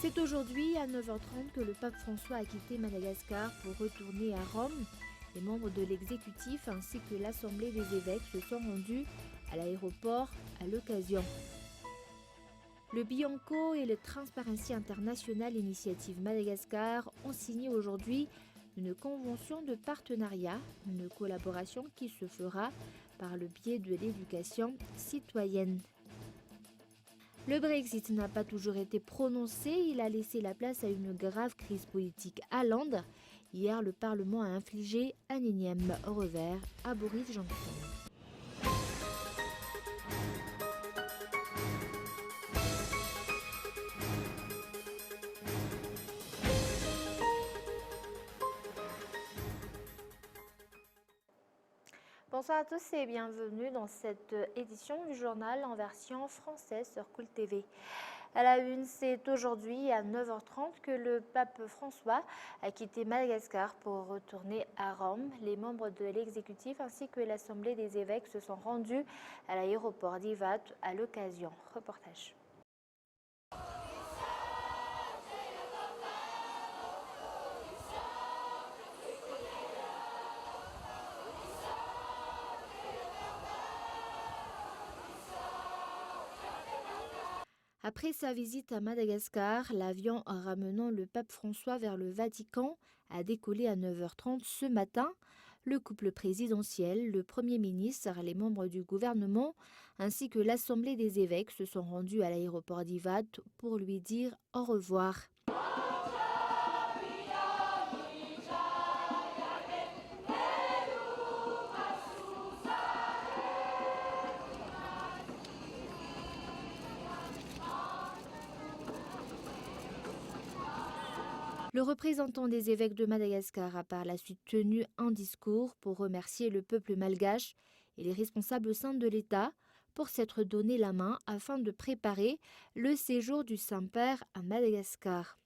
C'est aujourd'hui à 9h30 que le pape François a quitté Madagascar pour retourner à Rome. Les membres de l'exécutif ainsi que l'Assemblée des évêques se sont rendus à l'aéroport à l'occasion. Le Bianco et le Transparency International Initiative Madagascar ont signé aujourd'hui une convention de partenariat, une collaboration qui se fera par le biais de l'éducation citoyenne. Le Brexit n'a pas toujours été prononcé, il a laissé la place à une grave crise politique à Londres. Hier, le Parlement a infligé un énième revers à Boris Johnson. Bonsoir à tous et bienvenue dans cette édition du journal en version française sur Cool TV. À la une, c'est aujourd'hui à 9h30 que le pape François a quitté Madagascar pour retourner à Rome. Les membres de l'exécutif ainsi que l'Assemblée des évêques se sont rendus à l'aéroport d'Ivat à l'occasion. Reportage. Après sa visite à Madagascar, l'avion ramenant le pape François vers le Vatican a décollé à 9h30 ce matin. Le couple présidentiel, le Premier ministre, les membres du gouvernement ainsi que l'Assemblée des évêques se sont rendus à l'aéroport d'Ivat pour lui dire au revoir. Le représentant des évêques de Madagascar a par la suite tenu un discours pour remercier le peuple malgache et les responsables au sein de l'État pour s'être donné la main afin de préparer le séjour du Saint-Père à Madagascar.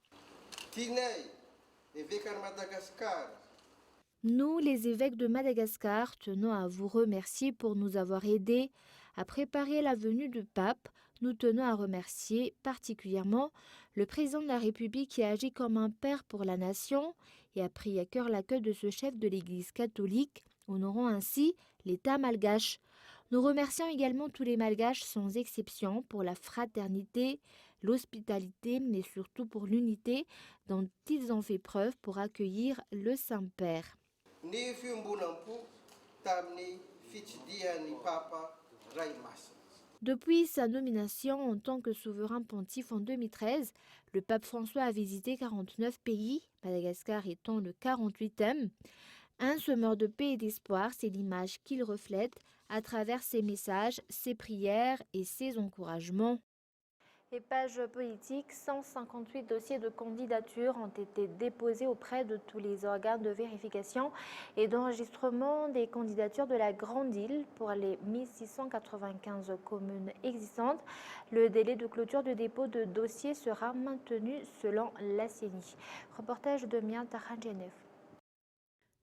Nous, les évêques de Madagascar, tenons à vous remercier pour nous avoir aidés à préparer la venue du pape. Nous tenons à remercier particulièrement le président de la République qui a agi comme un père pour la nation et a pris à cœur l'accueil de ce chef de l'Église catholique, honorant ainsi l'État malgache. Nous remercions également tous les malgaches sans exception pour la fraternité, l'hospitalité, mais surtout pour l'unité dont ils ont fait preuve pour accueillir le Saint-Père. Depuis sa nomination en tant que souverain pontife en 2013, le pape François a visité 49 pays, Madagascar étant le 48e. Un semeur de paix et d'espoir, c'est l'image qu'il reflète à travers ses messages, ses prières et ses encouragements. Et page politique, 158 dossiers de candidature ont été déposés auprès de tous les organes de vérification et d'enregistrement des candidatures de la Grande Île pour les 1695 communes existantes. Le délai de clôture de dépôt de dossiers sera maintenu selon la CENI. Reportage de Mia Tarangenev.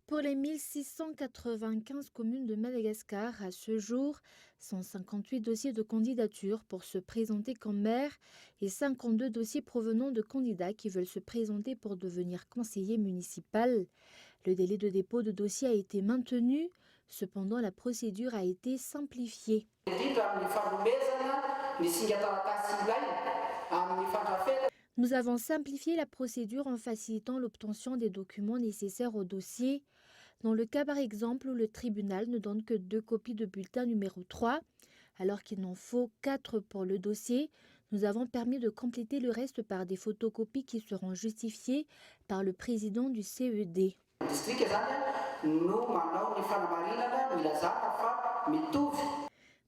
Pour les 1695 communes de Madagascar, à ce jour, 158 dossiers de candidature pour se présenter comme maire et 52 dossiers provenant de candidats qui veulent se présenter pour devenir conseiller municipal. Le délai de dépôt de dossier a été maintenu, cependant la procédure a été simplifiée. Nous avons simplifié la procédure en facilitant l'obtention des documents nécessaires au dossier. Dans le cas par exemple où le tribunal ne donne que 2 copies de bulletin numéro 3, alors qu'il n'en faut 4 pour le dossier, nous avons permis de compléter le reste par des photocopies qui seront justifiées par le président du CED.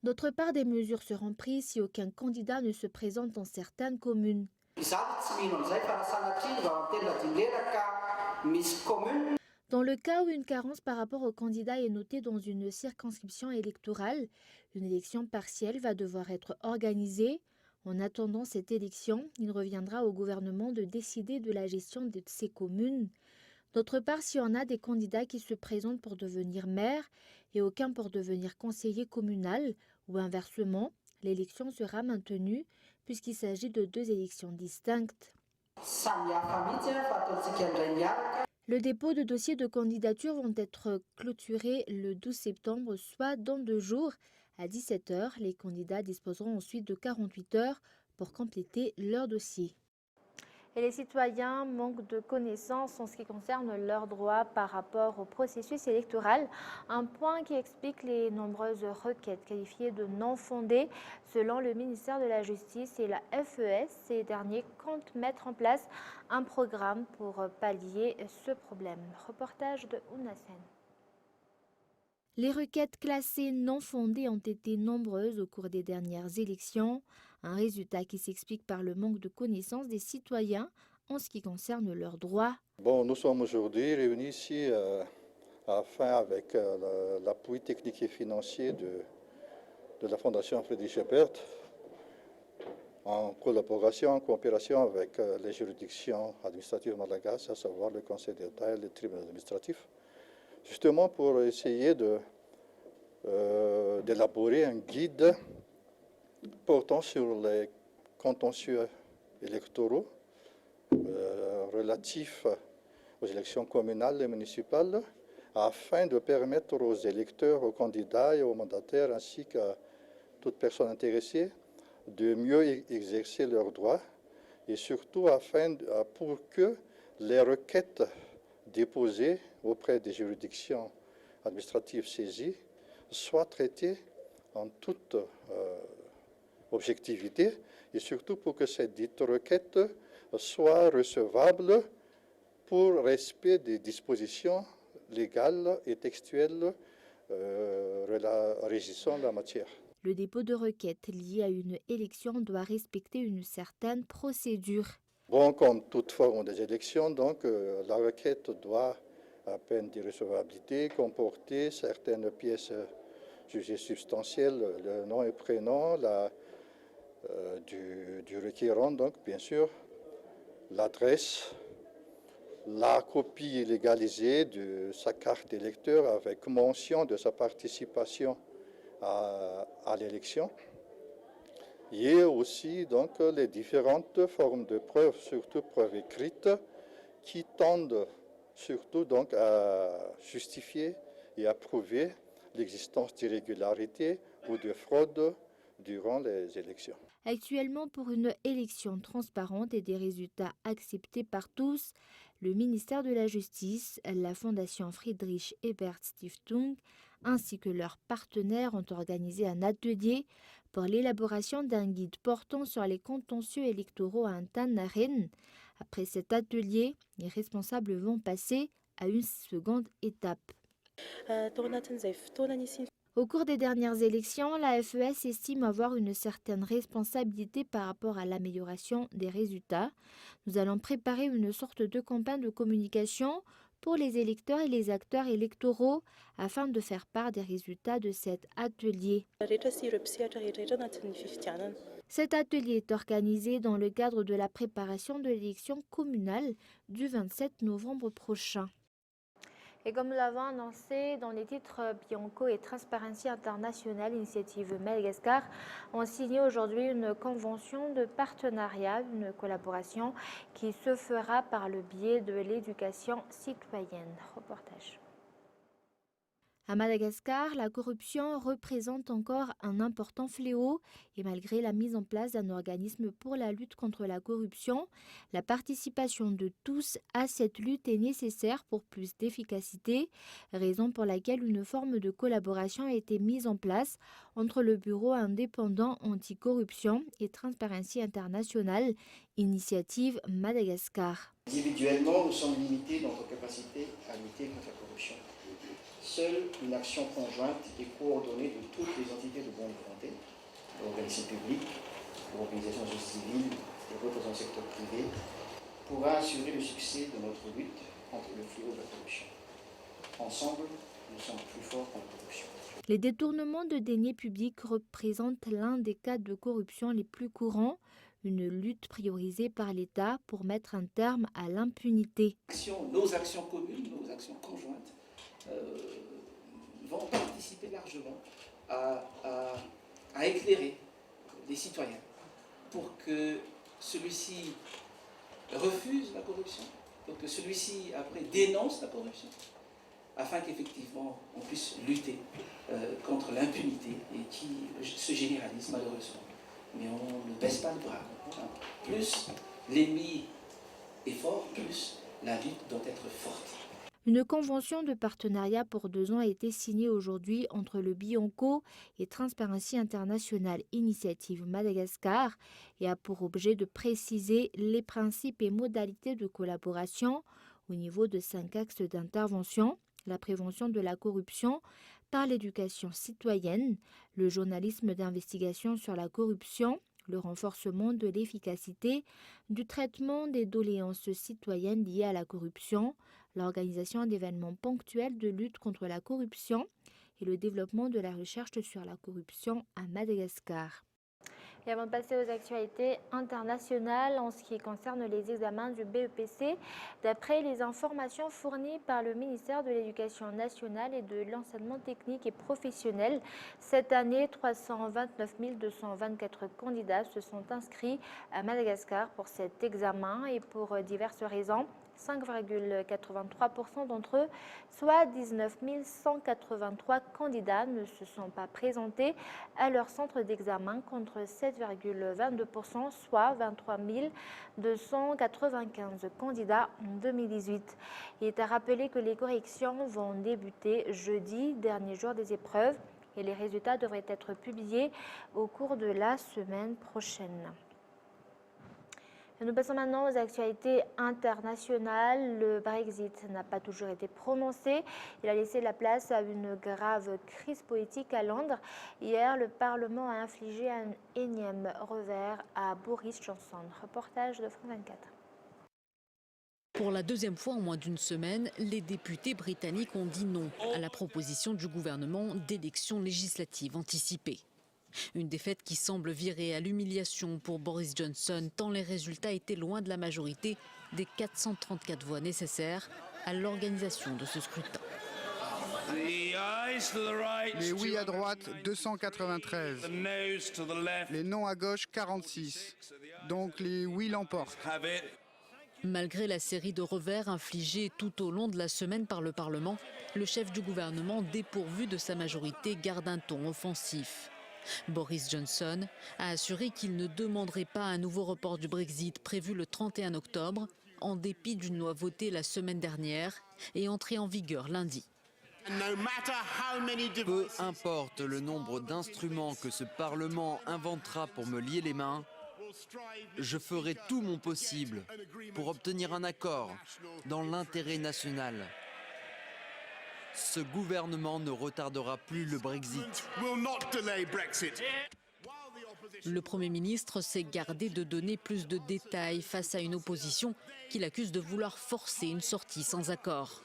D'autre part, des mesures seront prises si aucun candidat ne se présente dans certaines communes. Dans le cas où une carence par rapport au candidat est notée dans une circonscription électorale, une élection partielle va devoir être organisée. En attendant cette élection, il reviendra au gouvernement de décider de la gestion de ces communes. D'autre part, si on a des candidats qui se présentent pour devenir maire et aucun pour devenir conseiller communal, ou inversement, l'élection sera maintenue puisqu'il s'agit de 2 élections distinctes. Le dépôt de dossiers de candidature vont être clôturés le 12 septembre, soit dans 2 jours à 17 h. Les candidats disposeront ensuite de 48 heures pour compléter leur dossier. Et les citoyens manquent de connaissances en ce qui concerne leurs droits par rapport au processus électoral, un point qui explique les nombreuses requêtes qualifiées de non fondées. Selon le ministère de la Justice et la FES, ces derniers comptent mettre en place un programme pour pallier ce problème. Reportage de Ounassen. Les requêtes classées non fondées ont été nombreuses au cours des dernières élections, un résultat qui s'explique par le manque de connaissance des citoyens en ce qui concerne leurs droits. Nous sommes aujourd'hui réunis ici afin, avec l'appui technique et financier de la Fondation Friedrich Ebert, en collaboration, en coopération avec les juridictions administratives monégasques, à savoir le Conseil d'État et le tribunal administratif, justement pour essayer d'élaborer un guide portant sur les contentieux électoraux relatifs aux élections communales et municipales, afin de permettre aux électeurs, aux candidats et aux mandataires, ainsi qu'à toute personne intéressée, de mieux exercer leurs droits, et surtout pour que les requêtes déposées auprès des juridictions administratives saisies soient traitées en toute objectivité, et surtout pour que cette dite requête soit recevable pour respect des dispositions légales et textuelles régissant la matière. Le dépôt de requête lié à une élection doit respecter une certaine procédure. Comme toute forme des élections, la requête doit, à peine d'irrecevabilité, comporter certaines pièces jugées substantielles, le nom et prénom du requérant, donc bien sûr, l'adresse, la copie légalisée de sa carte d'électeur avec mention de sa participation à l'élection, et aussi les différentes formes de preuves, surtout preuves écrites, qui tendent surtout à justifier et à prouver l'existence d'irrégularités ou de fraudes durant les élections. Actuellement, pour une élection transparente et des résultats acceptés par tous, le ministère de la Justice, la Fondation Friedrich Ebert Stiftung ainsi que leurs partenaires ont organisé un atelier pour l'élaboration d'un guide portant sur les contentieux électoraux à Antanaren. Après cet atelier, les responsables vont passer à une seconde étape. Au cours des dernières élections, la FES estime avoir une certaine responsabilité par rapport à l'amélioration des résultats. Nous allons préparer une sorte de campagne de communication pour les électeurs et les acteurs électoraux afin de faire part des résultats de cet atelier. Cet atelier est organisé dans le cadre de la préparation de l'élection communale du 27 novembre prochain. Et comme nous l'avons annoncé dans les titres, Bianco et Transparency International, Initiative Madagascar, ont signé aujourd'hui une convention de partenariat, une collaboration qui se fera par le biais de l'éducation citoyenne. Reportage. À Madagascar, la corruption représente encore un important fléau et malgré la mise en place d'un organisme pour la lutte contre la corruption, la participation de tous à cette lutte est nécessaire pour plus d'efficacité, raison pour laquelle une forme de collaboration a été mise en place entre le Bureau indépendant anticorruption et Transparency International, Initiative Madagascar. Individuellement, nous sommes limités dans notre capacité à lutter contre la corruption. Seule une action conjointe et coordonnée de toutes les entités de bonne volonté, l'organisme public, l'organisation civile et autres dans le secteur privé, pourra assurer le succès de notre lutte contre le fléau de la corruption. Ensemble, nous sommes plus forts contre la corruption. Les détournements de deniers publics représentent l'un des cas de corruption les plus courants, une lutte priorisée par l'État pour mettre un terme à l'impunité. Nos actions communes, nos actions conjointes vont participer largement à éclairer les citoyens pour que celui-ci refuse la corruption, pour que celui-ci après dénonce la corruption, afin qu'effectivement on puisse lutter contre l'impunité et qui se généralise malheureusement. Mais on ne baisse pas le bras. Plus l'ennemi est fort, plus la lutte doit être forte. Une convention de partenariat pour 2 ans a été signée aujourd'hui entre le Bionco et Transparency International Initiative Madagascar et a pour objet de préciser les principes et modalités de collaboration au niveau de 5 axes d'intervention: la prévention de la corruption par l'éducation citoyenne, le journalisme d'investigation sur la corruption, le renforcement de l'efficacité du traitement des doléances citoyennes liées à la corruption, l'organisation d'événements ponctuels de lutte contre la corruption et le développement de la recherche sur la corruption à Madagascar. Et avant de passer aux actualités internationales, en ce qui concerne les examens du BEPC, d'après les informations fournies par le ministère de l'Éducation nationale et de l'enseignement technique et professionnel, cette année, 329 224 candidats se sont inscrits à Madagascar pour cet examen et pour diverses raisons. 5,83% d'entre eux, soit 19 183 candidats, ne se sont pas présentés à leur centre d'examen contre 7,22%, soit 23 295 candidats en 2018. Il est à rappeler que les corrections vont débuter jeudi, dernier jour des épreuves, et les résultats devraient être publiés au cours de la semaine prochaine. Nous passons maintenant aux actualités internationales. Le Brexit n'a pas toujours été prononcé. Il a laissé la place à une grave crise politique à Londres. Hier, le Parlement a infligé un énième revers à Boris Johnson. Reportage de France 24. Pour la deuxième fois en moins d'une semaine, les députés britanniques ont dit non à la proposition du gouvernement d'élections législatives anticipées. Une défaite qui semble virer à l'humiliation pour Boris Johnson, tant les résultats étaient loin de la majorité des 434 voix nécessaires à l'organisation de ce scrutin. Les oui à droite, 293. Les non à gauche, 46. Donc les oui l'emportent. Malgré la série de revers infligés tout au long de la semaine par le Parlement, le chef du gouvernement, dépourvu de sa majorité, garde un ton offensif. Boris Johnson a assuré qu'il ne demanderait pas un nouveau report du Brexit prévu le 31 octobre, en dépit d'une loi votée la semaine dernière et entrée en vigueur lundi. Peu importe le nombre d'instruments que ce Parlement inventera pour me lier les mains, je ferai tout mon possible pour obtenir un accord dans l'intérêt national. Ce gouvernement ne retardera plus le Brexit. Le Premier ministre s'est gardé de donner plus de détails face à une opposition qui l'accuse de vouloir forcer une sortie sans accord.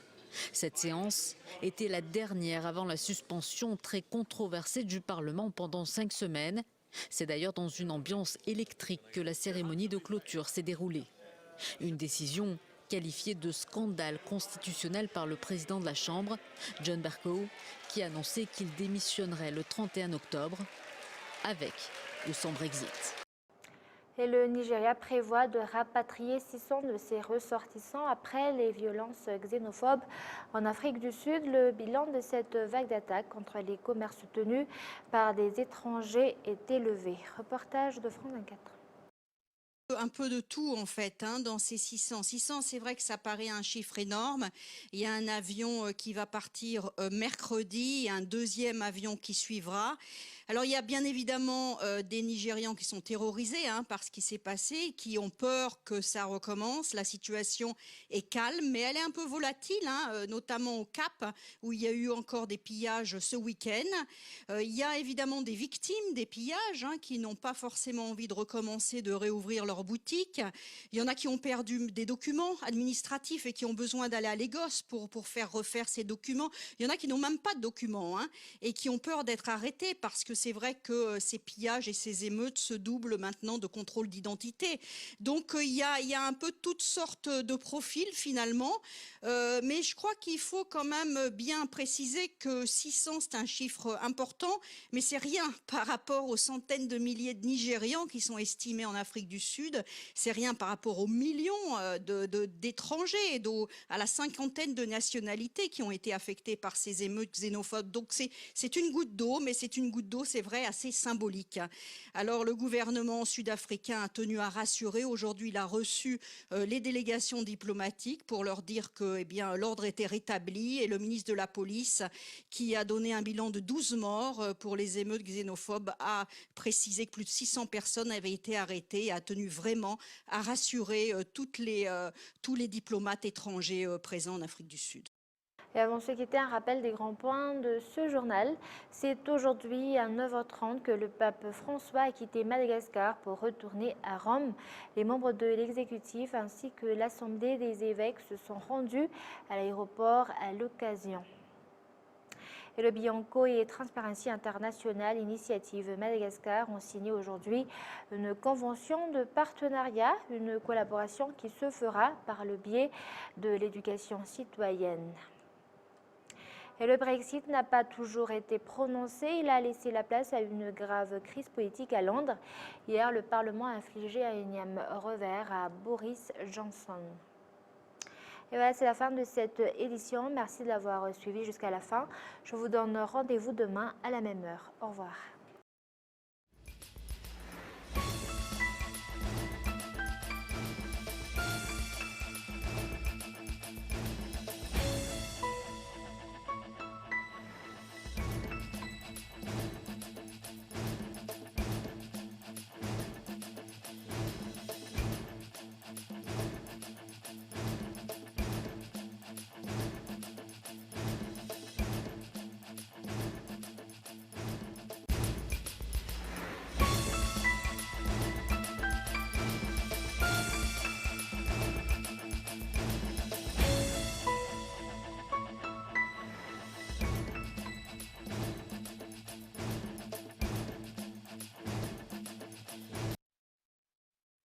Cette séance était la dernière avant la suspension très controversée du Parlement pendant 5 semaines. C'est d'ailleurs dans une ambiance électrique que la cérémonie de clôture s'est déroulée. Une décision qualifié de scandale constitutionnel par le président de la Chambre, John Bercow, qui a annoncé qu'il démissionnerait le 31 octobre, avec ou sans Brexit. Et le Nigeria prévoit de rapatrier 600 de ses ressortissants après les violences xénophobes en Afrique du Sud. Le bilan de cette vague d'attaques contre les commerces tenus par des étrangers est élevé. Reportage de France 24. Un peu de tout en fait dans ces 600. 600, c'est vrai que ça paraît un chiffre énorme. Il y a un avion qui va partir mercredi, un deuxième avion qui suivra. Alors il y a bien évidemment des Nigérians qui sont terrorisés par ce qui s'est passé, qui ont peur que ça recommence. La situation est calme, mais elle est un peu volatile, notamment au Cap, où il y a eu encore des pillages ce week-end. Il y a évidemment des victimes des pillages qui n'ont pas forcément envie de recommencer, de réouvrir leur boutique. Il y en a qui ont perdu des documents administratifs et qui ont besoin d'aller à Lagos pour faire refaire ces documents. Il y en a qui n'ont même pas de documents et qui ont peur d'être arrêtés parce que c'est vrai que ces pillages et ces émeutes se doublent maintenant de contrôles d'identité. Donc il y a un peu toutes sortes de profils finalement, mais je crois qu'il faut quand même bien préciser que 600 c'est un chiffre important, mais c'est rien par rapport aux centaines de milliers de Nigérians qui sont estimés en Afrique du Sud, c'est rien par rapport aux millions d'étrangers, à la cinquantaine de nationalités qui ont été affectées par ces émeutes xénophobes. Donc c'est une goutte d'eau, mais c'est une goutte d'eau, c'est vrai, assez symbolique. Alors le gouvernement sud-africain a tenu à rassurer. Aujourd'hui, il a reçu les délégations diplomatiques pour leur dire que l'ordre était rétabli, et le ministre de la Police, qui a donné un bilan de 12 morts pour les émeutes xénophobes, a précisé que plus de 600 personnes avaient été arrêtées et a tenu vraiment à rassurer tous les diplomates étrangers présents en Afrique du Sud. Et avant de se quitter, un rappel des grands points de ce journal. C'est aujourd'hui à 9h30 que le pape François a quitté Madagascar pour retourner à Rome. Les membres de l'exécutif ainsi que l'Assemblée des évêques se sont rendus à l'aéroport à l'occasion. Et le Bianco et Transparency International Initiative Madagascar ont signé aujourd'hui une convention de partenariat, une collaboration qui se fera par le biais de l'éducation citoyenne. Et le Brexit n'a pas toujours été prononcé. Il a laissé la place à une grave crise politique à Londres. Hier, le Parlement a infligé un énième revers à Boris Johnson. Et voilà, c'est la fin de cette édition. Merci de l'avoir suivi jusqu'à la fin. Je vous donne rendez-vous demain à la même heure. Au revoir.